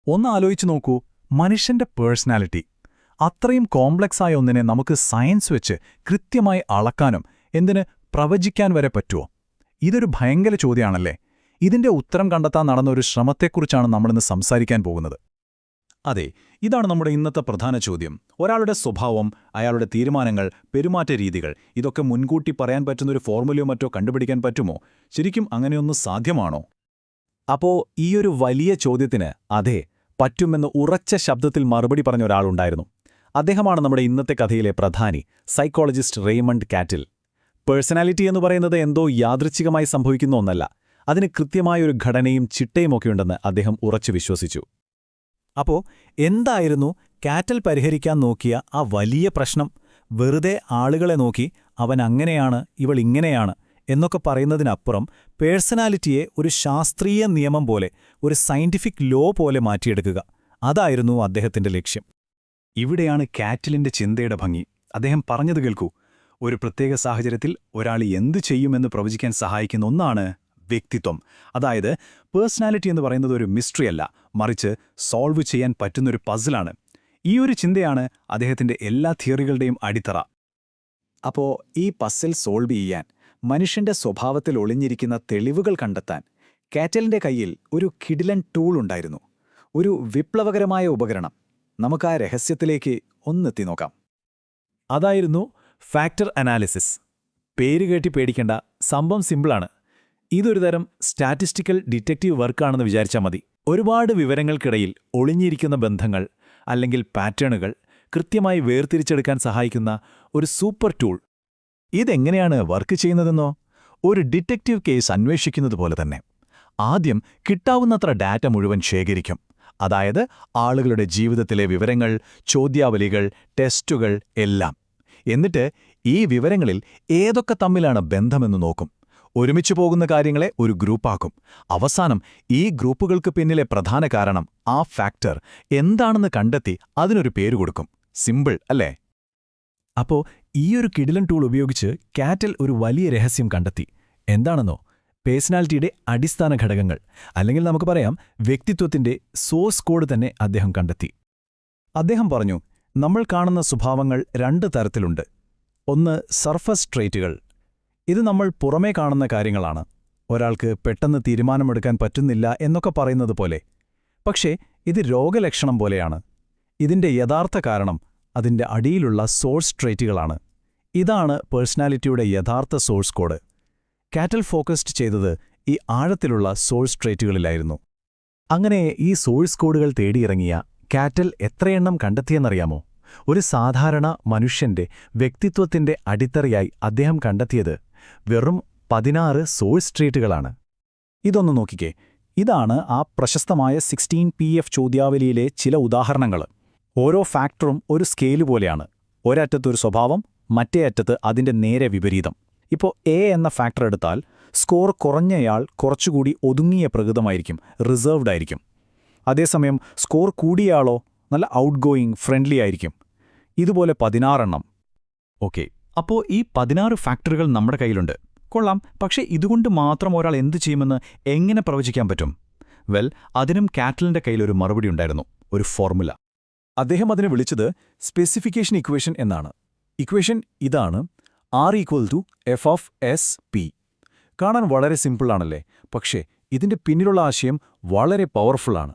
ഒന്ന് ആലോചിച്ചു നോക്കൂ, മനുഷ്യന്റെ പേഴ്സണാലിറ്റി. അത്രയും കോംപ്ലക്സായ ഒന്നിനെ നമുക്ക് സയൻസ് വെച്ച് കൃത്യമായി അളക്കാനും പ്രവചിക്കാൻ വരെ പറ്റുമോ? ഇതൊരു ഭയങ്കര ചോദ്യമാണല്ലേ? ഇതിന്റെ ഉത്തരം കണ്ടെത്താൻ നടന്ന ഒരു ശ്രമത്തെക്കുറിച്ചാണ് നമ്മളിന്ന് സംസാരിക്കാൻ പോകുന്നത്. അതെ, ഇതാണ് നമ്മുടെ ഇന്നത്തെ പ്രധാന ചോദ്യം. ഒരാളുടെ സ്വഭാവം, അയാളുടെ തീരുമാനങ്ങൾ, പെരുമാറ്റ രീതികൾ, ഇതൊക്കെ മുൻകൂട്ടി പറയാൻ പറ്റുന്നൊരു ഫോർമുലയോ മറ്റോ കണ്ടുപിടിക്കാൻ പറ്റുമോ? ശരിക്കും അങ്ങനെയൊന്നും സാധ്യമാണോ? അപ്പോ ഈയൊരു വലിയ ചോദ്യത്തിന് അതെ, പറ്റുമെന്ന് ഉറച്ച ശബ്ദത്തിൽ മറുപടി പറഞ്ഞ ഒരാളുണ്ടായിരുന്നു. അദ്ദേഹമാണ് നമ്മുടെ ഇന്നത്തെ കഥയിലെ പ്രധാനി, സൈക്കോളജിസ്റ്റ് റെയ്മണ്ട് കാറ്റിൽ. പേഴ്സണാലിറ്റി എന്ന് പറയുന്നത് എന്തോ യാദൃച്ഛികമായി സംഭവിക്കുന്ന ഒന്നല്ല. അതിന് കൃത്യമായൊരു ഘടനയും ചിട്ടയുമൊക്കെയുണ്ടെന്ന് അദ്ദേഹം ഉറച്ചു വിശ്വസിച്ചു. അപ്പോ എന്തായിരുന്നു കാറ്റൽ പരിഹരിക്കാൻ നോക്കിയ ആ വലിയ പ്രശ്നം? വെറുതെ ആളുകളെ നോക്കി അവൻ അങ്ങനെയാണ്, ഇവൾ ഇങ്ങനെയാണ് എന്നൊക്കെ പറയുന്നതിനപ്പുറം പേഴ്സണാലിറ്റിയെ ഒരു ശാസ്ത്രീയ നിയമം പോലെ, ഒരു സയന്റിഫിക് ലോ പോലെ മാറ്റിയെടുക്കുക. അതായിരുന്നു അദ്ദേഹത്തിന്റെ ലക്ഷ്യം. ഇവിടെയാണ് കാറ്റിലിന്റെ ചിന്തയുടെ ഭംഗി. അദ്ദേഹം പറഞ്ഞത് കേൾക്കൂ. ഒരു പ്രത്യേക സാഹചര്യത്തിൽ ഒരാൾ എന്തു ചെയ്യുമെന്ന് പ്രവചിക്കാൻ സഹായിക്കുന്ന ഒന്നാണ് വ്യക്തിത്വം. അതായത് പേഴ്സണാലിറ്റി എന്ന് പറയുന്നത് ഒരു മിസ്റ്ററിയല്ല, മറിച്ച് സോൾവ് ചെയ്യാൻ പറ്റുന്നൊരു പസിലാണ്. ഈ ഒരു ചിന്തയാണ് അദ്ദേഹത്തിന്റെ എല്ലാ തിയറികളുടെയും അടിത്തറ. അപ്പോ ഈ പസിൽ സോൾവ് ചെയ്യാൻ, മനുഷ്യന്റെ സ്വഭാവത്തിൽ ഒളിഞ്ഞിരിക്കുന്ന തെളിവുകൾ കണ്ടെത്താൻ കാറ്റലിന്റെ കയ്യിൽ ഒരു കിടിലൻ ടൂൾ ഉണ്ടായിരുന്നു. ഒരു വിപ്ലവകരമായ ഉപകരണം. നമുക്ക് ആ രഹസ്യത്തിലേക്ക് ഒന്നെത്തി നോക്കാം. അതായിരുന്നു ഫാക്ടർ അനാലിസിസ്. പേരുകേട്ടി പേടിക്കേണ്ട, സംഭവം സിമ്പിളാണ്. ഇതൊരു തരം സ്റ്റാറ്റിസ്റ്റിക്കൽ ഡിറ്റക്റ്റീവ് വർക്കാണെന്ന് വിചാരിച്ചാൽ മതി. ഒരുപാട് വിവരങ്ങൾക്കിടയിൽ ഒളിഞ്ഞിരിക്കുന്ന ബന്ധങ്ങൾ അല്ലെങ്കിൽ പാറ്റേണുകൾ കൃത്യമായി വേർതിരിച്ചെടുക്കാൻ സഹായിക്കുന്ന ഒരു സൂപ്പർ ടൂൾ. ഇതെങ്ങനെയാണ് വർക്ക് ചെയ്യുന്നതെന്നോ? ഒരു ഡിറ്റക്റ്റീവ് കേസ് അന്വേഷിക്കുന്നത് പോലെ തന്നെ. ആദ്യം കിട്ടാവുന്നത്ര ഡാറ്റ മുഴുവൻ ശേഖരിക്കും. അതായത് ആളുകളുടെ ജീവിതത്തിലെ വിവരങ്ങൾ, ചോദ്യാവലികൾ, ടെസ്റ്റുകൾ എല്ലാം. എന്നിട്ട് ഈ വിവരങ്ങളിൽ ഏതൊക്കെ തമ്മിലാണ് ബന്ധമെന്ന് നോക്കും. ഒരുമിച്ചു പോകുന്ന കാര്യങ്ങളെ ഒരു ഗ്രൂപ്പാക്കും. അവസാനം ഈ ഗ്രൂപ്പുകൾക്ക് പിന്നിലെ പ്രധാന കാരണം, ആ ഫാക്ടർ എന്താണെന്ന് കണ്ടെത്തി അതിനൊരു പേര് കൊടുക്കും. സിമ്പിൾ അല്ലേ? അപ്പോ ഈയൊരു കിടിലൻ ടൂൾ ഉപയോഗിച്ച് കാറ്റൽ ഒരു വലിയ രഹസ്യം കണ്ടെത്തി. എന്താണെന്നോ? പേഴ്സണാലിറ്റിയുടെ അടിസ്ഥാന ഘടകങ്ങൾ, അല്ലെങ്കിൽ നമുക്ക് പറയാം വ്യക്തിത്വത്തിന്റെ സോഴ്സ് കോഡ് തന്നെ അദ്ദേഹം കണ്ടെത്തി. അദ്ദേഹം പറഞ്ഞു, നമ്മൾ കാണുന്ന സ്വഭാവങ്ങൾ രണ്ട് തരത്തിലുണ്ട്. ഒന്ന് സർഫസ് ട്രേറ്റുകൾ. ഇത് നമ്മൾ പുറമേ കാണുന്ന കാര്യങ്ങളാണ്. ഒരാൾക്ക് പെട്ടെന്ന് തീരുമാനമെടുക്കാൻ പറ്റുന്നില്ല എന്നൊക്കെ പറയുന്നത് പോലെ. പക്ഷേ ഇത് രോഗലക്ഷണം പോലെയാണ്. ഇതിന്റെ യഥാർത്ഥ കാരണം അതിന്റെ അടിയിലുള്ള സോഴ്സ് ട്രേറ്റുകളാണ്. ഇതാണ് പേഴ്സണാലിറ്റിയുടെ യഥാർത്ഥ സോഴ്സ് കോഡ്. കാറ്റൽ ഫോക്കസ്ഡ് ചെയ്തത് ഈ ആഴത്തിലുള്ള സോഴ്സ് ട്രേറ്റുകളിലായിരുന്നു. അങ്ങനെ ഈ സോഴ്സ് കോഡുകൾ തേടിയിറങ്ങിയ കാറ്റൽ എത്രയെണ്ണം കണ്ടെത്തിയെന്നറിയാമോ? ഒരു സാധാരണ മനുഷ്യന്റെ വ്യക്തിത്വത്തിന്റെ അടിത്തറയായി അദ്ദേഹം കണ്ടെത്തിയത് വെറും 16 സോഴ്സ് ട്രേറ്റുകളാണ്. ഇതൊന്ന് നോക്കിക്കേ. ഇതാണ് ആ പ്രശസ്തമായ 16PF ചോദ്യാവലിയിലെ ചില ഉദാഹരണങ്ങൾ. ഓരോ ഫാക്ടറും ഒരു സ്കെയില് പോലെയാണ്. ഒരറ്റത്തൊരു സ്വഭാവം, മറ്റേ അറ്റത്ത് അതിന്റെ നേരെ വിപരീതം. ഇപ്പോൾ എ എന്ന ഫാക്ടർ എടുത്താൽ സ്കോർ കുറഞ്ഞയാൾ കുറച്ചുകൂടി ഒതുങ്ങിയ പ്രകൃതമായിരിക്കും, റിസർവ്ഡ് ആയിരിക്കും. അതേസമയം സ്കോർ കൂടിയയാളോ നല്ല ഔട്ട്ഗോയിങ്, ഫ്രണ്ട്ലി ആയിരിക്കും. ഇതുപോലെ 16 എണ്ണം. ഓക്കെ, അപ്പോൾ ഈ 16 ഫാക്ടറുകൾ നമ്മുടെ കയ്യിലുണ്ട്. കൊള്ളാം. പക്ഷേ ഇതുകൊണ്ട് മാത്രം ഒരാൾ എന്തു ചെയ്യുമെന്ന് എങ്ങനെ പ്രവചിക്കാൻ പറ്റും? വെൽ, അതിനും കാറ്റലിന്റെ കയ്യിലൊരു മറുപടി ഉണ്ടായിരുന്നു, ഒരു ഫോർമുല. അദ്ദേഹം അതിനെ വിളിച്ചത് സ്പെസിഫിക്കേഷൻ ഇക്വേഷൻ എന്നാണ്. ഇക്വേഷൻ ഇതാണ്: R=F(S)P. കാണാൻ വളരെ സിമ്പിളാണല്ലേ? പക്ഷേ ഇതിന്റെ പിന്നിലുള്ള ആശയം വളരെ പവർഫുള്ളാണ്.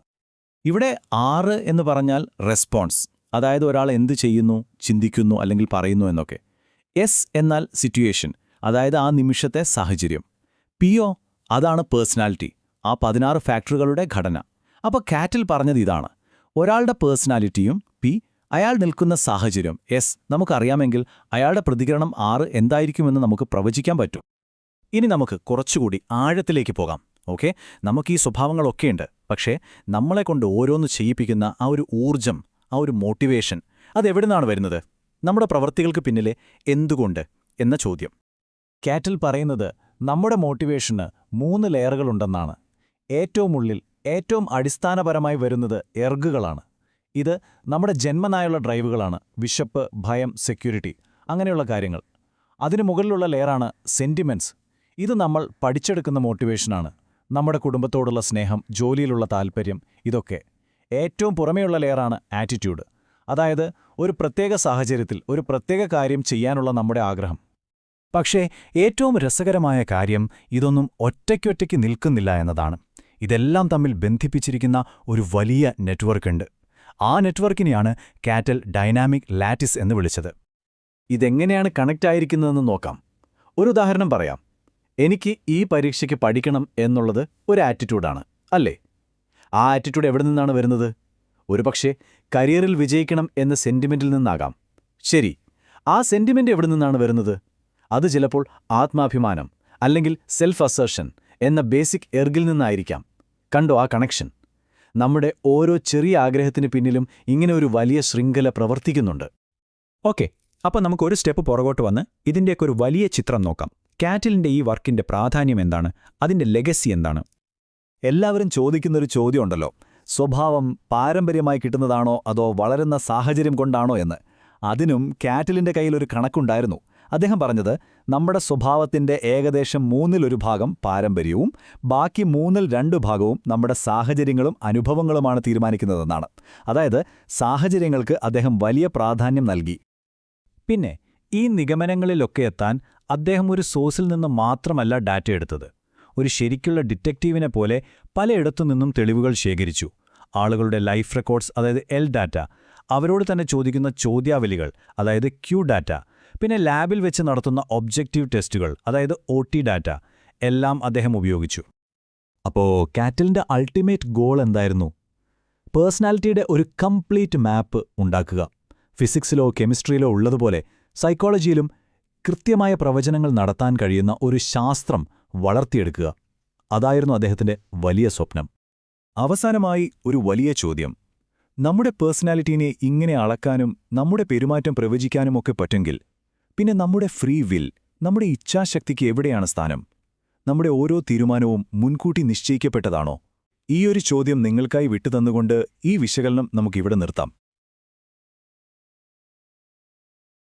ഇവിടെ R എന്ന് പറഞ്ഞാൽ റെസ്പോൺസ്, അതായത് ഒരാൾ എന്തു ചെയ്യുന്നു, ചിന്തിക്കുന്നു അല്ലെങ്കിൽ പറയുന്നു എന്നൊക്കെ. S എന്നാൽ സിറ്റുവേഷൻ, അതായത് ആ നിമിഷത്തെ സാഹചര്യം. P-O അതാണ് പേഴ്സണാലിറ്റി, ആ 16 ഫാക്ടറുകളുടെ ഘടന. അപ്പോൾ കാറ്റൽ പറഞ്ഞത് ഇതാണ്: ഒരാളുടെ പേഴ്സണാലിറ്റിയും P, അയാൾ നിൽക്കുന്ന സാഹചര്യം S നമുക്കറിയാമെങ്കിൽ അയാളുടെ പ്രതികരണം R എന്തായിരിക്കുമെന്ന് നമുക്ക് പ്രവചിക്കാൻ പറ്റും. ഇനി നമുക്ക് കുറച്ചുകൂടി ആഴത്തിലേക്ക് പോകാം. ഓക്കെ, നമുക്ക് ഈ സ്വഭാവങ്ങളൊക്കെയുണ്ട്. പക്ഷേ നമ്മളെക്കൊണ്ട് ഓരോന്ന് ചെയ്യിപ്പിക്കുന്ന ആ ഒരു ഊർജം, ആ ഒരു മോട്ടിവേഷൻ, അതെവിടുന്നാണ് വരുന്നത്? നമ്മുടെ പ്രവൃത്തികൾക്ക് പിന്നിലെ എന്തുകൊണ്ട് എന്ന ചോദ്യം. കാറ്റൽ പറയുന്നത് നമ്മുടെ മോട്ടിവേഷന് 3 ലെയറുകളുണ്ടെന്നാണ്. ഏറ്റവും ഉള്ളിൽ, ഏറ്റവും അടിസ്ഥാനപരമായി വരുന്നത് എർഗുകളാണ്. ഇത് നമ്മുടെ ജന്മനായുള്ള ഡ്രൈവുകളാണ്. വിശപ്പ്, ഭയം, സെക്യൂരിറ്റി, അങ്ങനെയുള്ള കാര്യങ്ങൾ. അതിനു മുകളിലുള്ള ലെയറാണ് സെന്റിമെന്റ്സ്. ഇത് നമ്മൾ പഠിച്ചെടുക്കുന്ന മോട്ടിവേഷനാണ്. നമ്മുടെ കുടുംബത്തോടുള്ള സ്നേഹം, ജോലിയിലുള്ള താൽപ്പര്യം, ഇതൊക്കെ. ഏറ്റവും പുറമേയുള്ള ലെയറാണ് ആറ്റിറ്റ്യൂഡ്. അതായത് ഒരു പ്രത്യേക സാഹചര്യത്തിൽ ഒരു പ്രത്യേക കാര്യം ചെയ്യാനുള്ള നമ്മുടെ ആഗ്രഹം. പക്ഷേ ഏറ്റവും രസകരമായ കാര്യം ഇതൊന്നും ഒറ്റയ്ക്കൊറ്റയ്ക്ക് നിൽക്കുന്നില്ല എന്നതാണ്. ഇതെല്ലാം തമ്മിൽ ബന്ധിപ്പിച്ചിരിക്കുന്ന ഒരു വലിയ നെറ്റ്വർക്കുണ്ട്. ആ നെറ്റ്വർക്കിനെയാണ് കാറ്റൽ ഡൈനാമിക് ലാറ്റിസ് എന്ന് വിളിച്ചത്. ഇതെങ്ങനെയാണ് കണക്റ്റ് ആയിരിക്കുന്നതെന്ന് നോക്കാം. ഒരു ഉദാഹരണം പറയാം. എനിക്ക് ഈ പരീക്ഷയ്ക്ക് പഠിക്കണം എന്നുള്ളത് ഒരു ആറ്റിറ്റ്യൂഡാണ്, അല്ലേ? ആ ആറ്റിറ്റ്യൂഡ് എവിടെ നിന്നാണ് വരുന്നത്? ഒരുപക്ഷെ കരിയറിൽ വിജയിക്കണം എന്ന സെന്റിമെന്റിൽ നിന്നാകാം. ശരി, ആ സെന്റിമെന്റ് എവിടെ നിന്നാണ് വരുന്നത്? അത് ചിലപ്പോൾ ആത്മാഭിമാനം അല്ലെങ്കിൽ സെൽഫ് അസേർഷൻ എന്ന ബേസിക് എർഗിൽ നിന്നായിരിക്കാം. കണ്ടോ ആ കണക്ഷൻ? നമ്മുടെ ഓരോ ചെറിയ ആഗ്രഹത്തിന് പിന്നിലും ഇങ്ങനെ ഒരു വലിയ ശൃംഖല പ്രവർത്തിക്കുന്നുണ്ട്. ഓക്കെ, അപ്പോൾ നമുക്കൊരു സ്റ്റെപ്പ് പുറകോട്ട് വന്ന് ഇതിൻ്റെയൊക്കെ ഒരു വലിയ ചിത്രം നോക്കാം. കാറ്റലിൻ്റെ ഈ വർക്കിൻ്റെ പ്രാധാന്യം എന്താണ്? അതിൻ്റെ ലെഗസി എന്താണ്? എല്ലാവരും ചോദിക്കുന്നൊരു ചോദ്യമുണ്ടല്ലോ, സ്വഭാവം പാരമ്പര്യമായി കിട്ടുന്നതാണോ അതോ വളരുന്ന സാഹചര്യം കൊണ്ടാണോ എന്ന്. അതിനും കാറ്റലിൻ്റെ കയ്യിലൊരു കണക്കുണ്ടായിരുന്നു. അദ്ദേഹം പറഞ്ഞത് നമ്മുടെ സ്വഭാവത്തിൻ്റെ ഏകദേശം 1/3 ഭാഗം പാരമ്പര്യവും ബാക്കി 2/3 ഭാഗവും നമ്മുടെ സാഹചര്യങ്ങളും അനുഭവങ്ങളുമാണ് തീരുമാനിക്കുന്നതെന്നാണ്. അതായത് സാഹചര്യങ്ങൾക്ക് അദ്ദേഹം വലിയ പ്രാധാന്യം നൽകി. പിന്നെ ഈ നിഗമനങ്ങളിലൊക്കെ എത്താൻ അദ്ദേഹം ഒരു സോഴ്സിൽ നിന്ന് മാത്രമല്ല ഡാറ്റ എടുത്തത്. ഒരു ശരിക്കുള്ള ഡിറ്റക്റ്റീവിനെ പോലെ പലയിടത്തുനിന്നും തെളിവുകൾ ശേഖരിച്ചു. ആളുകളുടെ ലൈഫ് റെക്കോർഡ്സ്, അതായത് എൽ ഡാറ്റ, അവരോട് തന്നെ ചോദിക്കുന്ന ചോദ്യാവലികൾ, അതായത് ക്യൂ ഡാറ്റ, പിന്നെ ലാബിൽ വെച്ച് നടത്തുന്ന ഒബ്ജക്റ്റീവ് ടെസ്റ്റുകൾ, അതായത് OT ഡാറ്റ, എല്ലാം അദ്ദേഹം ഉപയോഗിച്ചു. അപ്പോൾ കാറ്റലിൻ്റെ അൾട്ടിമേറ്റ് ഗോൾ എന്തായിരുന്നു? പേഴ്സണാലിറ്റിയുടെ ഒരു കംപ്ലീറ്റ് മാപ്പ് ഉണ്ടാക്കുക. ഫിസിക്സിലോ കെമിസ്ട്രിയിലോ ഉള്ളതുപോലെ സൈക്കോളജിയിലും കൃത്യമായ പ്രവചനങ്ങൾ നടത്താൻ കഴിയുന്ന ഒരു ശാസ്ത്രം വളർത്തിയെടുക്കുക. അതായിരുന്നു അദ്ദേഹത്തിൻ്റെ വലിയ സ്വപ്നം. അവസാനമായി ഒരു വലിയ ചോദ്യം. നമ്മുടെ പേഴ്സണാലിറ്റീനെ ഇങ്ങനെ അളക്കാനും നമ്മുടെ പെരുമാറ്റം പ്രവചിക്കാനുമൊക്കെ പറ്റുമെങ്കിൽ പിന്നെ നമ്മുടെ ഫ്രീ വിൽ, നമ്മുടെ ഇച്ഛാശക്തിക്ക് എവിടെയാണ് സ്ഥാനം? നമ്മുടെ ഓരോ തീരുമാനവും മുൻകൂട്ടി നിശ്ചയിക്കപ്പെട്ടതാണോ? ഈയൊരു ചോദ്യം നിങ്ങൾക്കായി വിട്ടുതന്നുകൊണ്ട് ഈ വിശകലനം നമുക്കിവിടെ നിർത്താം.